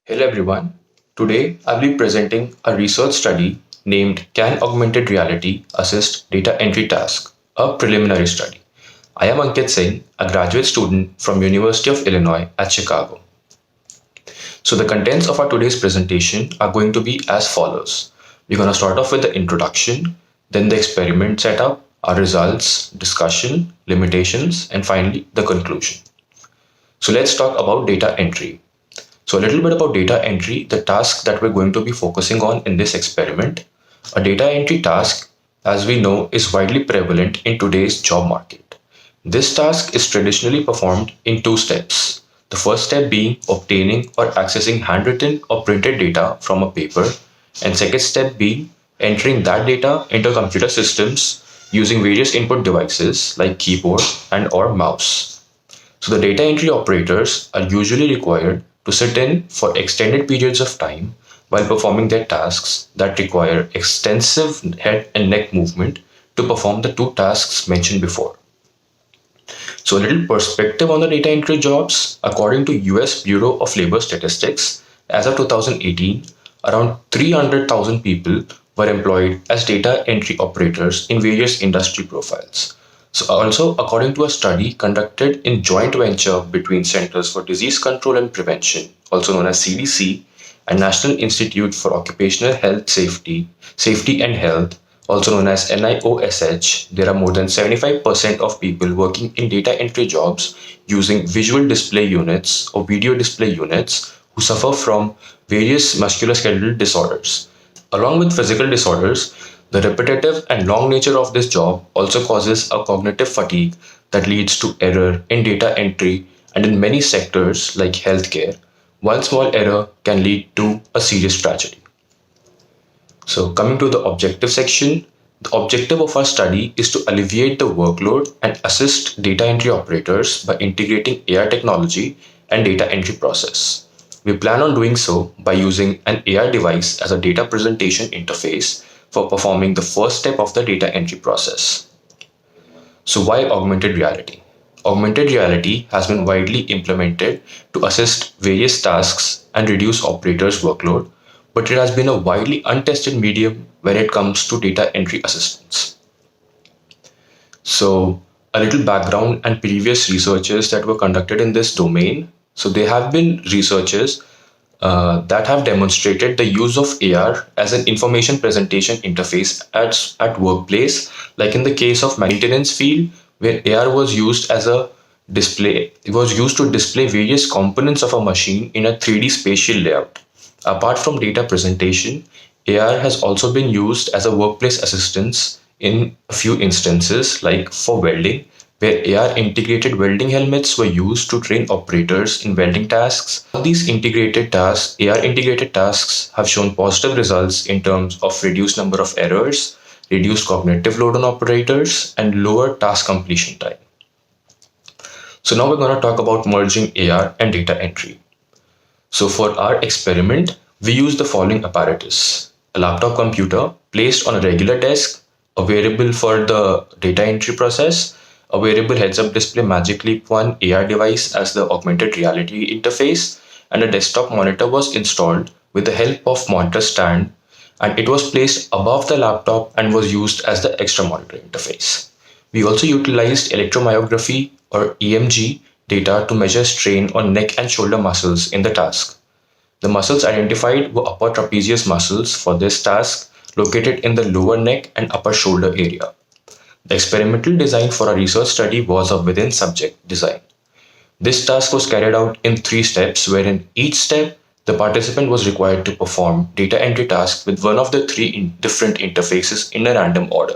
Hello everyone. Today I'll be presenting a research study named Can Augmented Reality Assist Data Entry Task? A preliminary study. I am Ankit Singh, a graduate student from University of Illinois at Chicago. So the contents of our today's presentation are going to be as follows. We're going to start off with the introduction, then the experiment setup, our results, discussion, limitations, and finally the conclusion. So let's talk about data entry. So a little bit about data entry, the task that we're going to be focusing on in this experiment. A data entry task, as we know, is widely prevalent in today's job market. This task is traditionally performed in two steps. The first step being obtaining or accessing handwritten or printed data from a paper, and second step being entering that data into computer systems using various input devices like keyboard and or mouse. So the data entry operators are usually required to sit in for extended periods of time while performing their tasks that require extensive head and neck movement to perform the two tasks mentioned before. So a little perspective on the data entry jobs. According to US Bureau of Labor Statistics, as of 2018, around 300,000 people were employed as data entry operators in various industry profiles. So also, according to a study conducted in joint venture between Centers for Disease Control and Prevention, also known as CDC, and National Institute for Occupational Health Safety and Health, also known as NIOSH, there are more than 75% of people working in data entry jobs using visual display units or video display units who suffer from various musculoskeletal disorders. Along with physical disorders, the repetitive and long nature of this job also causes a cognitive fatigue that leads to error in data entry, and in many sectors like healthcare, one small error can lead to a serious tragedy. So coming to the objective section, the objective of our study is to alleviate the workload and assist data entry operators by integrating AR technology and data entry process. We plan on doing so by using an AR device as a data presentation interface for performing the first step of the data entry process. So why augmented reality? Augmented reality has been widely implemented to assist various tasks and reduce operators' workload, but it has been a widely untested medium when it comes to data entry assistance. So a little background and previous researches that were conducted in this domain. So there have been researchers that have demonstrated the use of AR as an information presentation interface at workplace, like in the case of maintenance field, where AR was used as a display. It was used to display various components of a machine in a 3D spatial layout. Apart from data presentation, AR has also been used as a workplace assistance in a few instances, like for welding, where AR integrated welding helmets were used to train operators in welding tasks. These integrated tasks, AR integrated tasks, have shown positive results in terms of reduced number of errors, reduced cognitive load on operators, and lower task completion time. So now we're going to talk about merging AR and data entry. So for our experiment, we use the following apparatus: a laptop computer placed on a regular desk, a wearable for the data entry process, a wearable heads-up display Magic Leap 1 AR device as the augmented reality interface, and a desktop monitor was installed with the help of monitor stand, and it was placed above the laptop and was used as the extra monitor interface. We also utilized electromyography or EMG data to measure strain on neck and shoulder muscles in the task. The muscles identified were upper trapezius muscles for this task, located in the lower neck and upper shoulder area. The experimental design for our research study was a within subject design. This task was carried out in 3 steps, wherein each step the participant was required to perform data entry tasks with one of the 3 different interfaces in a random order.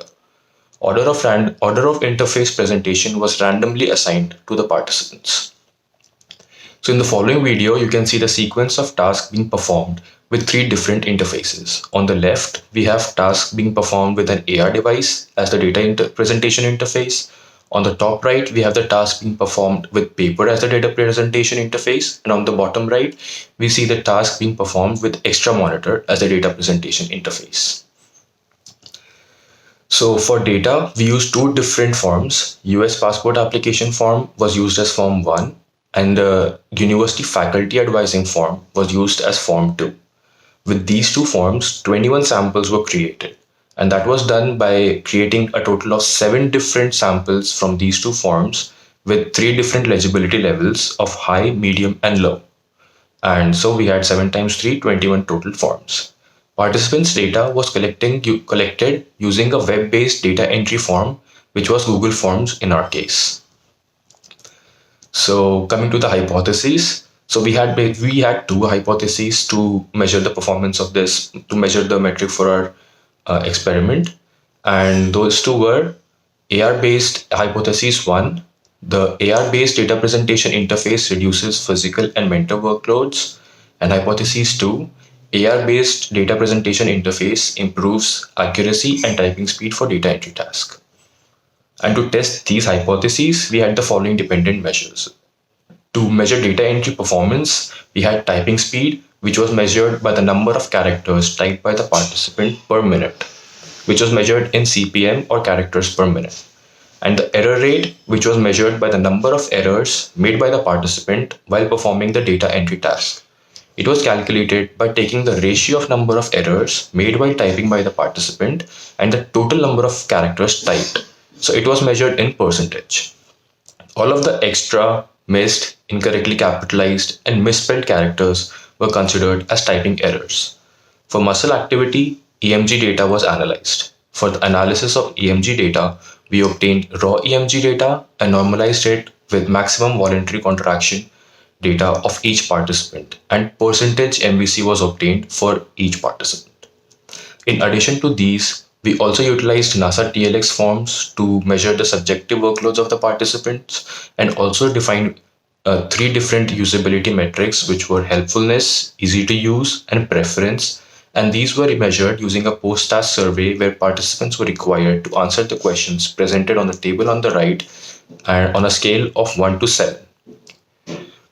Order of interface presentation was randomly assigned to the participants. So in the following video, you can see the sequence of tasks being performed with 3 different interfaces. On the left, we have tasks being performed with an AR device as the data presentation interface. On the top right, we have the task being performed with paper as the data presentation interface. And on the bottom right, we see the task being performed with extra monitor as the data presentation interface. So for data, we use 2 different forms. US passport application form was used as form 1, and the university faculty advising form was used as Form 2. With these two forms, 21 samples were created, and that was done by creating a total of 7 different samples from these two forms with 3 different legibility levels of high, medium, and low. And so we had 7 times 3, 21 total forms. Participants' data was collected using a web-based data entry form, which was Google Forms in our case. So coming to the hypotheses, so we had two hypotheses to measure the performance of this, to measure the metric for our experiment, and those two were AR-based hypothesis one. The AR-based data presentation interface reduces physical and mental workloads, and hypothesis two. AR-based data presentation interface improves accuracy and typing speed for data entry tasks. And to test these hypotheses, we had the following dependent measures. To measure data entry performance, we had typing speed, which was measured by the number of characters typed by the participant per minute, which was measured in CPM or characters per minute. And the error rate, which was measured by the number of errors made by the participant while performing the data entry task. It was calculated by taking the ratio of number of errors made while typing by the participant and the total number of characters typed. So it was measured in percentage. All of the extra, missed, incorrectly capitalized, and misspelled characters were considered as typing errors. For muscle activity, EMG data was analyzed. For the analysis of EMG data, we obtained raw EMG data and normalized it with maximum voluntary contraction data of each participant, and percentage MVC was obtained for each participant. In addition to these, we also utilized NASA TLX forms to measure the subjective workloads of the participants and also defined 3 different usability metrics, which were helpfulness, easy to use, and preference. And these were measured using a post-task survey where participants were required to answer the questions presented on the table on the right and on a scale of 1 to 7.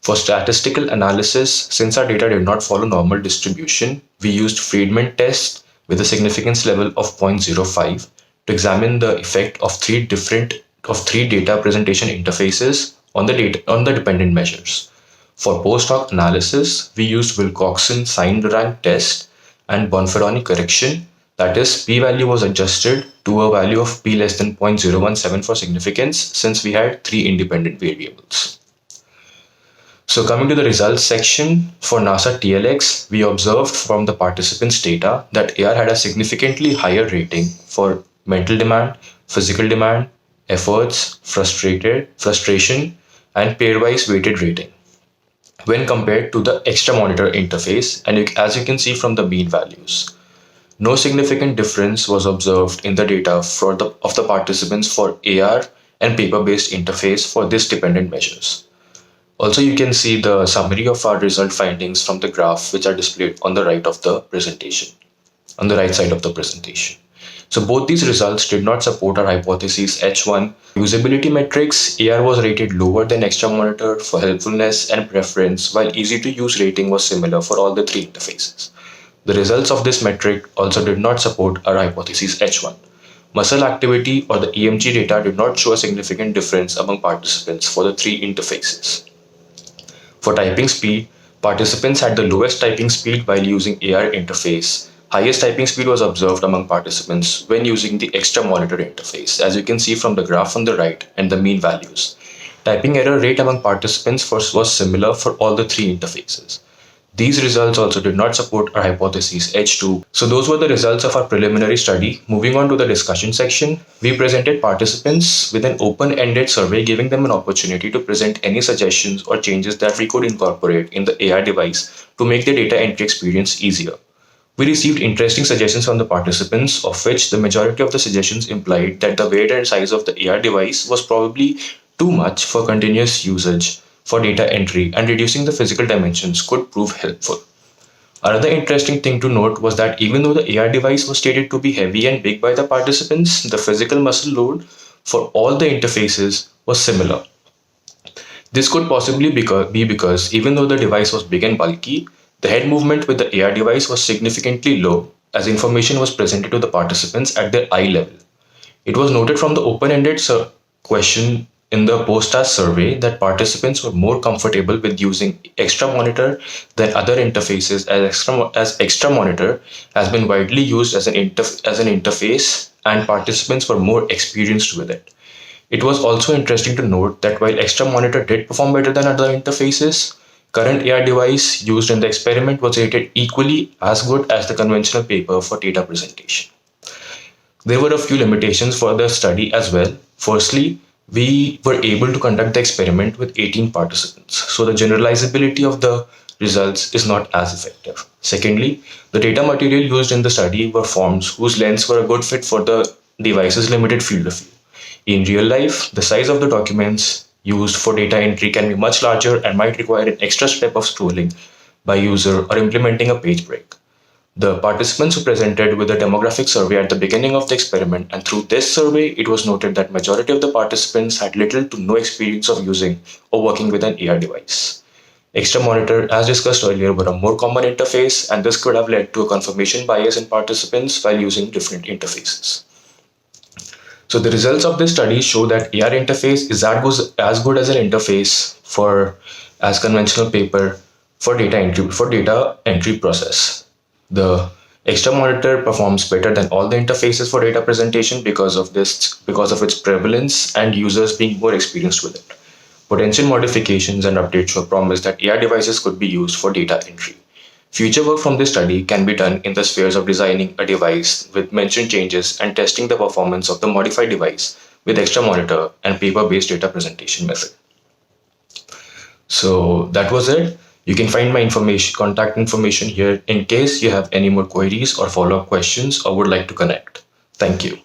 For statistical analysis, since our data did not follow normal distribution, we used Friedman test with a significance level of 0.05 to examine the effect of three data presentation interfaces on the dependent measures. For post hoc analysis, we used Wilcoxon signed rank test and Bonferroni correction. That is, p-value was adjusted to a value of p less than 0.017 for significance, since we had 3 independent variables. So coming to the results section, for NASA TLX, we observed from the participants' data that AR had a significantly higher rating for mental demand, physical demand, efforts, frustration, and pairwise weighted rating when compared to the extra monitor interface, and as you can see from the mean values. No significant difference was observed in the data of the participants for AR and paper-based interface for this dependent measures. Also, you can see the summary of our result findings from the graph, which are displayed on the right of the presentation, on the right side of the presentation. So both these results did not support our hypothesis H1. Usability metrics, AR was rated lower than extra monitor for helpfulness and preference, while easy to use rating was similar for all the 3 interfaces. The results of this metric also did not support our hypothesis H1. Muscle activity or the EMG data did not show a significant difference among participants for the 3 interfaces. For typing speed, participants had the lowest typing speed while using AR interface. Highest typing speed was observed among participants when using the extra monitor interface, as you can see from the graph on the right and the mean values. Typing error rate among participants was similar for all the 3 interfaces. These results also did not support our hypothesis H2. So those were the results of our preliminary study. Moving on to the discussion section, we presented participants with an open-ended survey giving them an opportunity to present any suggestions or changes that we could incorporate in the AR device to make the data entry experience easier. We received interesting suggestions from the participants, of which the majority of the suggestions implied that the weight and size of the AR device was probably too much for continuous usage for data entry, and reducing the physical dimensions could prove helpful. Another interesting thing to note was that even though the AR device was stated to be heavy and big by the participants, the physical muscle load for all the interfaces was similar. This could possibly be because even though the device was big and bulky, the head movement with the AR device was significantly low, as information was presented to the participants at their eye level. It was noted from the open-ended question in the post-task survey that participants were more comfortable with using extra monitor than other interfaces, as extra monitor has been widely used as as an interface, and participants were more experienced with it. It was also interesting to note that while extra monitor did perform better than other interfaces, current AI device used in the experiment was rated equally as good as the conventional paper for data presentation. There were a few limitations for the study as well. Firstly, we were able to conduct the experiment with 18 participants, so the generalizability of the results is not as effective. Secondly, the data material used in the study were forms whose lengths were a good fit for the device's limited field of view. In real life, the size of the documents used for data entry can be much larger and might require an extra step of scrolling by user or implementing a page break. The participants were presented with a demographic survey at the beginning of the experiment, and through this survey, it was noted that majority of the participants had little to no experience of using or working with an AI device. Extra monitor, as discussed earlier, were a more common interface, and this could have led to a confirmation bias in participants while using different interfaces. So the results of this study show that AR interface is as good as an interface for as conventional paper for data entry process. The extra monitor performs better than all the interfaces for data presentation because of its prevalence and users being more experienced with it. Potential modifications and updates were promised that AI devices could be used for data entry. Future work from this study can be done in the spheres of designing a device with mentioned changes and testing the performance of the modified device with extra monitor and paper-based data presentation method. So that was it. You can find my contact information here in case you have any more queries or follow-up questions or would like to connect. Thank you.